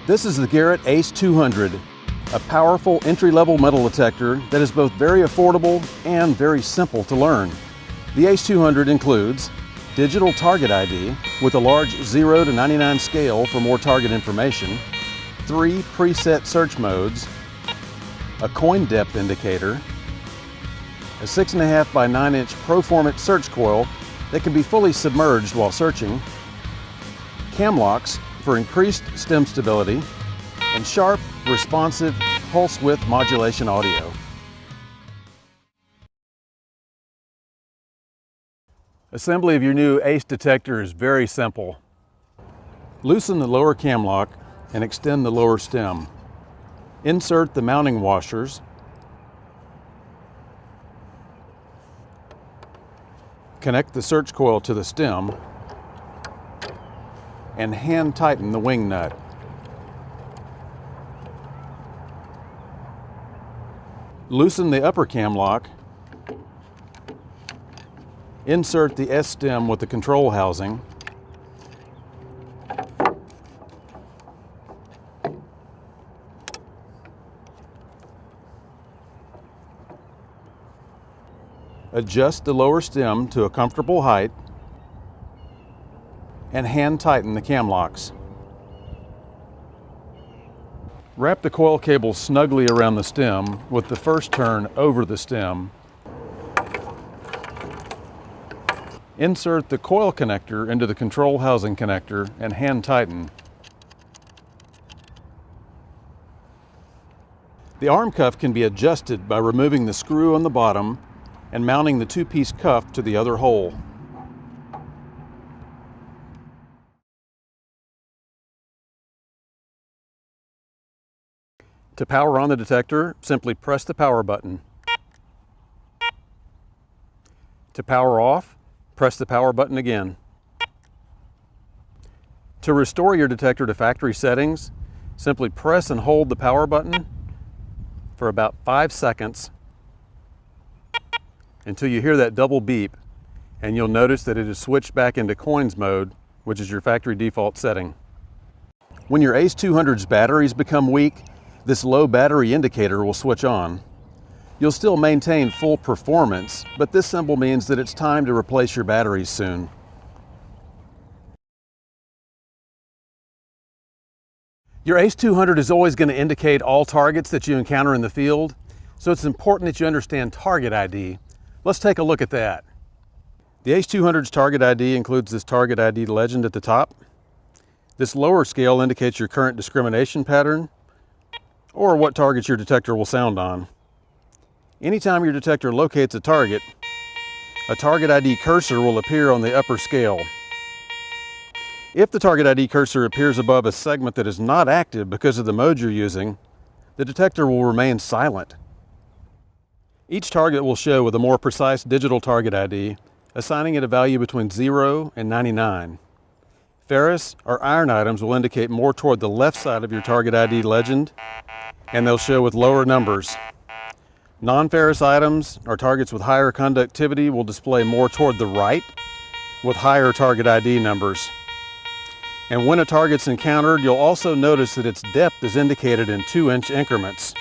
This is the Garrett ACE 200, a powerful entry-level metal detector that is both very affordable and very simple to learn. The ACE 200 includes digital target ID with a large 0 to 99 scale for more target information, 3 preset search modes, a coin depth indicator, a 6.5 by 9 inch Proformant search coil that can be fully submerged while searching, cam locks for increased stem stability, and sharp, responsive pulse width modulation audio. Assembly of your new ACE detector is very simple. Loosen the lower cam lock and extend the lower stem. Insert the mounting washers. Connect the search coil to the stem and hand tighten the wing nut. Loosen the upper cam lock. Insert the S stem with the control housing. Adjust the lower stem to a comfortable height and hand tighten the cam locks. Wrap the coil cable snugly around the stem with the first turn over the stem. Insert the coil connector into the control housing connector and hand tighten. The arm cuff can be adjusted by removing the screw on the bottom and mounting the 2-piece cuff to the other hole. To power on the detector, simply press the power button. To power off, press the power button again. To restore your detector to factory settings, simply press and hold the power button for about 5 seconds until you hear that double beep, and you'll notice that it is switched back into coins mode, which is your factory default setting. When your ACE 200's batteries become weak, this low battery indicator will switch on. You'll still maintain full performance, but this symbol means that it's time to replace your batteries soon. Your ACE 200 is always going to indicate all targets that you encounter in the field, so it's important that you understand target ID. Let's take a look at that. The ACE 200's target ID includes this target ID legend at the top. This lower scale indicates your current discrimination pattern, or what targets your detector will sound on. Anytime your detector locates a target ID cursor will appear on the upper scale. If the target ID cursor appears above a segment that is not active because of the mode you're using, the detector will remain silent. Each target will show with a more precise digital target ID, assigning it a value between 0 and 99. Ferrous or iron items will indicate more toward the left side of your target ID legend, and they'll show with lower numbers. Non-ferrous items or targets with higher conductivity will display more toward the right with higher target ID numbers. And when a target's encountered, you'll also notice that its depth is indicated in 2-inch increments.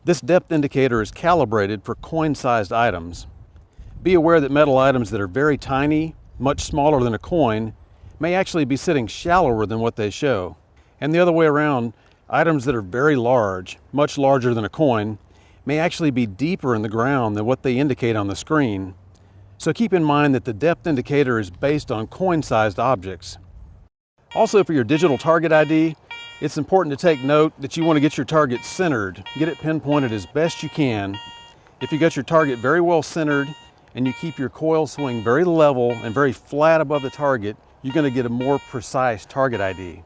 This depth indicator is calibrated for coin-sized items. Be aware that metal items that are very tiny, much smaller than a coin, may actually be sitting shallower than what they show. And the other way around, items that are very large, much larger than a coin, may actually be deeper in the ground than what they indicate on the screen. So keep in mind that the depth indicator is based on coin-sized objects. Also, for your digital target ID, it's important to take note that you want to get your target centered, get it pinpointed as best you can. If you got your target very well centered and you keep your coil swing very level and very flat above the target, you're going to get a more precise target ID.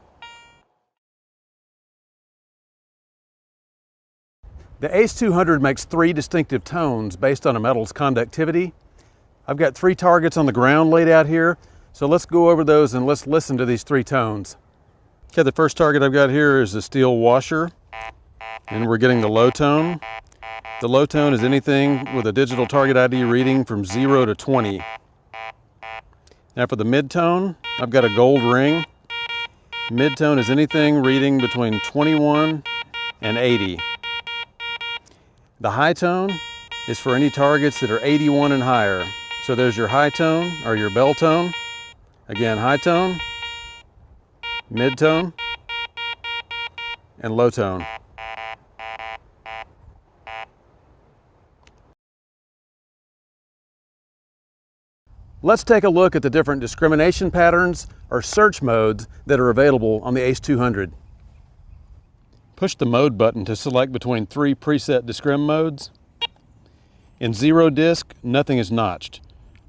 The ACE 200 makes 3 distinctive tones based on a metal's conductivity. I've got 3 targets on the ground laid out here, so let's go over those and let's listen to these 3 tones. Okay, the first target I've got here is a steel washer, and we're getting the low tone. The low tone is anything with a digital target ID reading from 0 to 20. Now for the mid tone, I've got a gold ring, Mid-tone is anything reading between 21 and 80. The high tone is for any targets that are 81 and higher. So there's your high tone or your bell tone. Again, high tone, mid-tone, and low tone. Let's take a look at the different discrimination patterns or search modes that are available on the ACE 200. Push the mode button to select between 3 preset discrim modes. In zero disk, nothing is notched.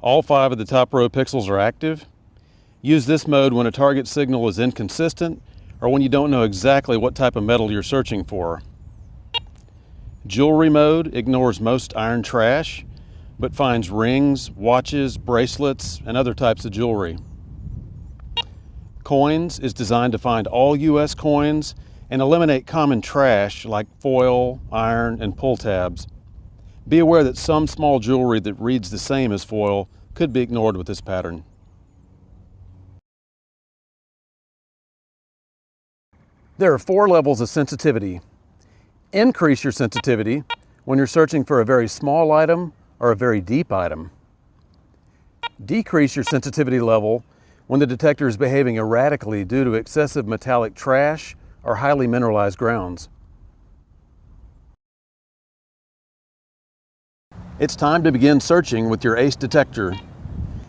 All 5 of the top row pixels are active. Use this mode when a target signal is inconsistent or when you don't know exactly what type of metal you're searching for. Jewelry mode ignores most iron trash, but finds rings, watches, bracelets, and other types of jewelry. Coins is designed to find all U.S. coins and eliminate common trash like foil, iron, and pull tabs. Be aware that some small jewelry that reads the same as foil could be ignored with this pattern. There are 4 levels of sensitivity. Increase your sensitivity when you're searching for a very small item or a very deep item. Decrease your sensitivity level when the detector is behaving erratically due to excessive metallic trash or highly mineralized grounds. It's time to begin searching with your ACE detector.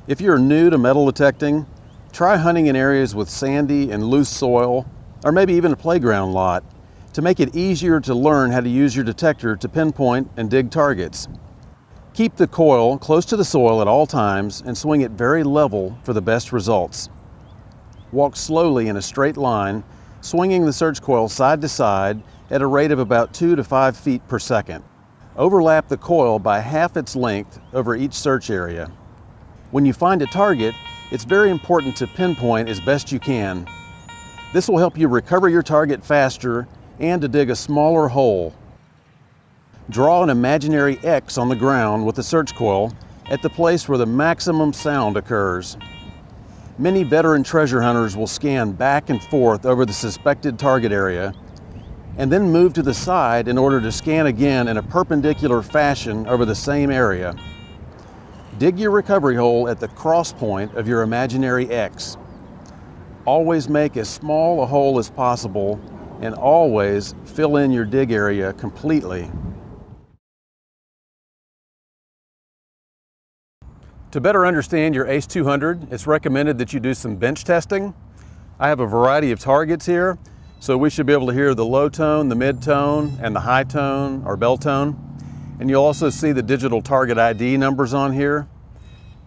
If you're new to metal detecting, try hunting in areas with sandy and loose soil, or maybe even a playground lot, to make it easier to learn how to use your detector to pinpoint and dig targets. Keep the coil close to the soil at all times and swing it very level for the best results. Walk slowly in a straight line, swinging the search coil side to side at a rate of about 2 to 5 feet per second. Overlap the coil by half its length over each search area. When you find a target, it's very important to pinpoint as best you can. This will help you recover your target faster and to dig a smaller hole. Draw an imaginary X on the ground with the search coil at the place where the maximum sound occurs. Many veteran treasure hunters will scan back and forth over the suspected target area and then move to the side in order to scan again in a perpendicular fashion over the same area. Dig your recovery hole at the cross point of your imaginary X. Always make as small a hole as possible and always fill in your dig area completely. To better understand your ACE 200, it's recommended that you do some bench testing. I have a variety of targets here, so we should be able to hear the low tone, the mid tone, and the high tone or bell tone. And you'll also see the digital target ID numbers on here.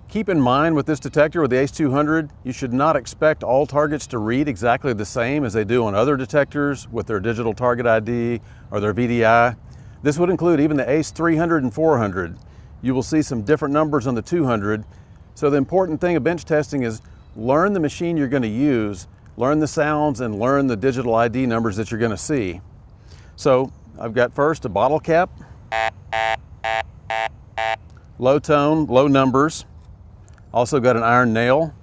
Keep in mind with this detector, with the ACE 200, you should not expect all targets to read exactly the same as they do on other detectors with their digital target ID or their VDI. This would include even the ACE 300 and 400. You will see some different numbers on the 200. So the important thing of bench testing is learn the machine you're going to use, learn the sounds, and learn the digital ID numbers that you're going to see. So I've got first a bottle cap, low tone, low numbers. Also got an iron nail.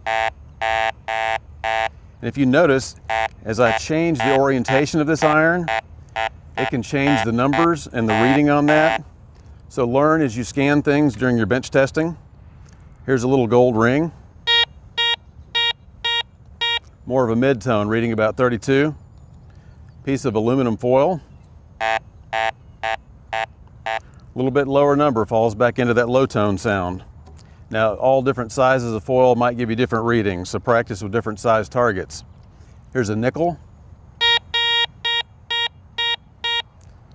And if you notice, as I change the orientation of this iron, it can change the numbers and the reading on that. So learn as you scan things during your bench testing. Here's a little gold ring. More of a mid-tone, reading about 32. Piece of aluminum foil. A little bit lower number falls back into that low tone sound. Now, all different sizes of foil might give you different readings, so practice with different size targets. Here's a nickel.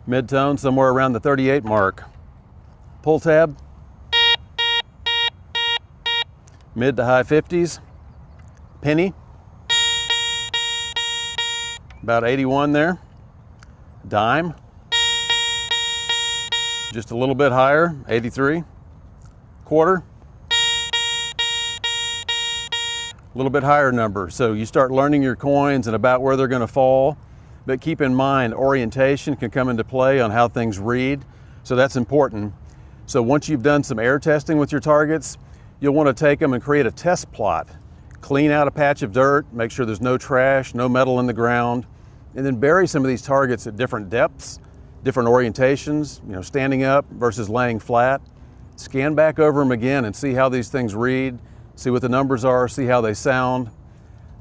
Mid-tone, somewhere around the 38 mark. Pull tab. Mid to high 50s. Penny. About 81 there. Dime. Just a little bit higher, 83. Quarter. A little bit higher number. So you start learning your coins and about where they're going to fall. But keep in mind, orientation can come into play on how things read. So that's important. So once you've done some air testing with your targets, you'll want to take them and create a test plot. Clean out a patch of dirt, make sure there's no trash, no metal in the ground, and then bury some of these targets at different depths, different orientations, standing up versus laying flat. Scan back over them again and see how these things read, see what the numbers are, see how they sound.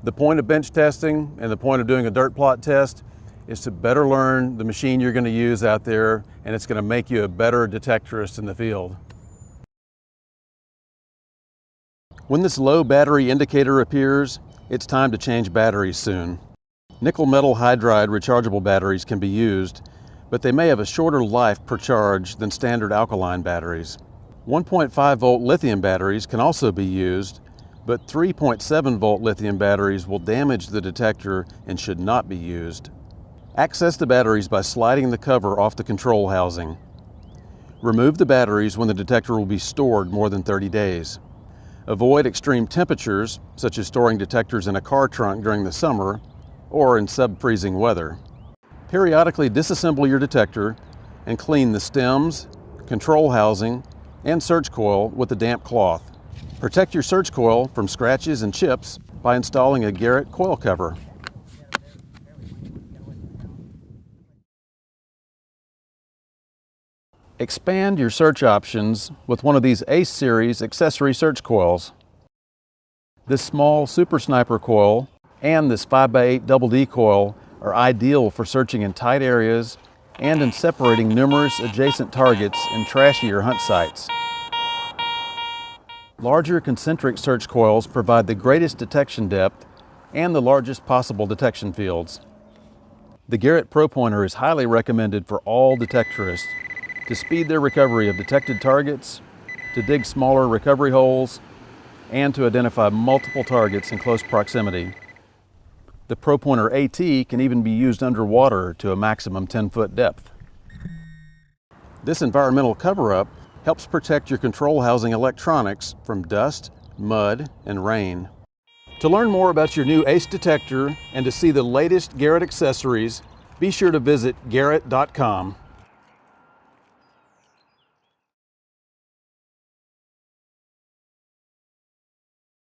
The point of bench testing and the point of doing a dirt plot test is to better learn the machine you're going to use out there, and it's going to make you a better detectorist in the field. When this low battery indicator appears, it's time to change batteries soon. Nickel metal hydride rechargeable batteries can be used, but they may have a shorter life per charge than standard alkaline batteries. 1.5 volt lithium batteries can also be used, but 3.7 volt lithium batteries will damage the detector and should not be used. Access the batteries by sliding the cover off the control housing. Remove the batteries when the detector will be stored more than 30 days. Avoid extreme temperatures, such as storing detectors in a car trunk during the summer or in sub-freezing weather. Periodically disassemble your detector and clean the stems, control housing, and search coil with a damp cloth. Protect your search coil from scratches and chips by installing a Garrett coil cover. Expand your search options with one of these ACE series accessory search coils. This small Super Sniper coil and this 5x8 Double D coil are ideal for searching in tight areas and in separating numerous adjacent targets in trashier hunt sites. Larger concentric search coils provide the greatest detection depth and the largest possible detection fields. The Garrett Pro Pointer is highly recommended for all detectorists to speed their recovery of detected targets, to dig smaller recovery holes, and to identify multiple targets in close proximity. The Pro Pointer AT can even be used underwater to a maximum 10-foot depth. This environmental cover-up helps protect your control housing electronics from dust, mud, and rain. To learn more about your new ACE detector and to see the latest Garrett accessories, be sure to visit garrett.com.